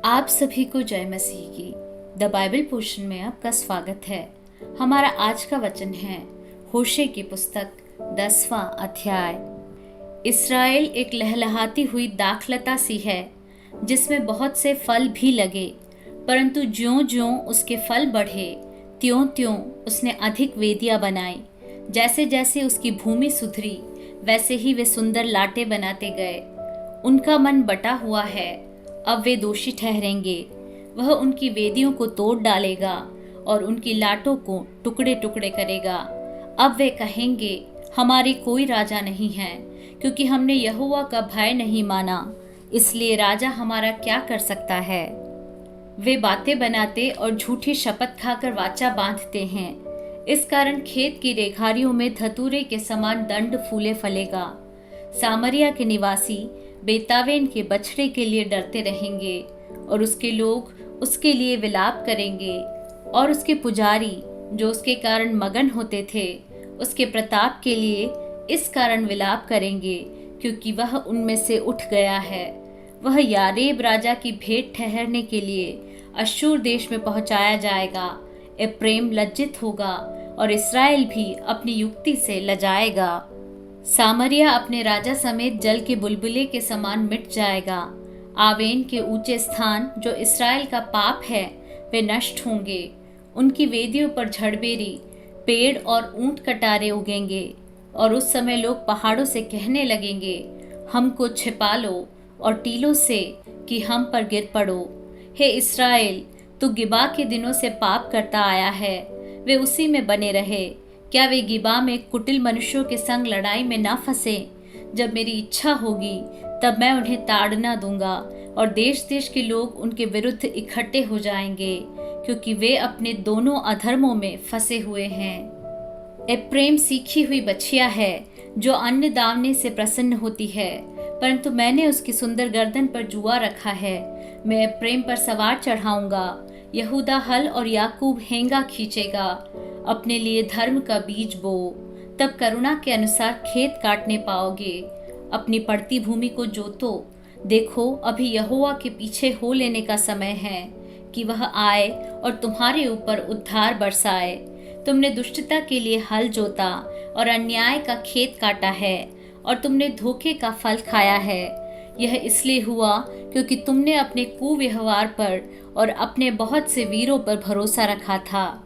आप सभी को जय मसीह की द बाइबल पोर्शन में आपका स्वागत है। हमारा आज का वचन है होशे की पुस्तक 10वां अध्याय। इस्राएल एक लहलहाती हुई दाखलता सी है जिसमें बहुत से फल भी लगे, परंतु ज्यों-ज्यों उसके फल बढ़े त्यों-त्यों उसने अधिक वेदियां बनाई। जैसे जैसे उसकी भूमि सुधरी वैसे ही वे सुंदर लाटे बनाते गए। उनका मन बटा हुआ है, अब वे दोषी ठहरेंगे। वह उनकी वेदियों को तोड़ डालेगा और उनकी लाटों को टुकड़े टुकड़े करेगा। अब वे कहेंगे, हमारे कोई राजा नहीं है, क्योंकि हमने यहोवा का भय नहीं माना, इसलिए राजा हमारा क्या कर सकता है। वे बातें बनाते और झूठी शपथ खाकर वाचा बांधते हैं। इस कारण खेत की रेघारियों में धतूरे के समान दंड फूले फलेगा। सामरिया के निवासी बेतावेन के बछड़े के लिए डरते रहेंगे और उसके लोग उसके लिए विलाप करेंगे, और उसके पुजारी जो उसके कारण मगन होते थे उसके प्रताप के लिए इस कारण विलाप करेंगे, क्योंकि वह उनमें से उठ गया है। वह यारेब राजा की भेंट ठहरने के लिए अश्शूर देश में पहुंचाया जाएगा। एप्रैम लज्जित होगा और इस्राएल भी अपनी युक्ति से लजाएगा। सामरिया अपने राजा समेत जल के बुलबुले के समान मिट जाएगा। आवेन के ऊंचे स्थान जो इस्राएल का पाप है वे नष्ट होंगे। उनकी वेदियों पर झड़बेरी पेड़ और ऊंट कटारे उगेंगे, और उस समय लोग पहाड़ों से कहने लगेंगे, हमको छिपा लो, और टीलों से कि हम पर गिर पड़ो। हे इस्राएल, तू गिबा के दिनों से पाप करता आया है, वे उसी में बने रहे। क्या वे गिबा में कुटिल मनुष्यों के संग लड़ाई में ना फंसे? जब मेरी इच्छा होगी तब मैं उन्हें ताड़ना दूंगा, और देश देश के लोग उनके विरुद्ध इकट्ठे हो जाएंगे, क्योंकि वे अपने दोनों अधर्मों में फंसे हुए हैं। एप्रैम सीखी हुई बछिया है जो अन्न दावने से प्रसन्न होती है, परंतु मैंने उसकी सुंदर गर्दन पर जुआ रखा है। मैं एप्रैम पर सवार चढ़ाऊंगा, यहूदा हल और याकूब हेंगा खींचेगा। अपने लिए धर्म का बीज बो, तब करुणा के अनुसार खेत काटने पाओगे। अपनी पड़ती भूमि को जोतो। देखो, अभी यहोवा के पीछे हो लेने का समय है कि वह आए और तुम्हारे ऊपर उद्धार बरसाए। तुमने दुष्टता के लिए हल जोता और अन्याय का खेत काटा है, और तुमने धोखे का फल खाया है। यह इसलिए हुआ क्योंकि तुमने अपने कुव्यवहार पर और अपने बहुत से वीरों पर भरोसा रखा था।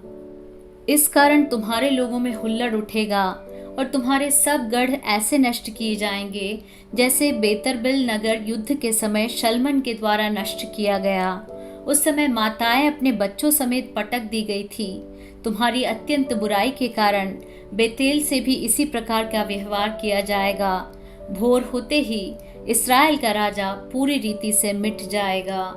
इस कारण तुम्हारे लोगों में हुल्लड़ उठेगा, और तुम्हारे सब गढ़ ऐसे नष्ट किए जाएंगे जैसे बेतरबिल नगर युद्ध के समय शल्मन के द्वारा नष्ट किया गया। उस समय माताएं अपने बच्चों समेत पटक दी गई थी। तुम्हारी अत्यंत बुराई के कारण बेतेल से भी इसी प्रकार का व्यवहार किया जाएगा। भोर होते ही इस्राएल का राजा पूरी रीति से मिट जाएगा।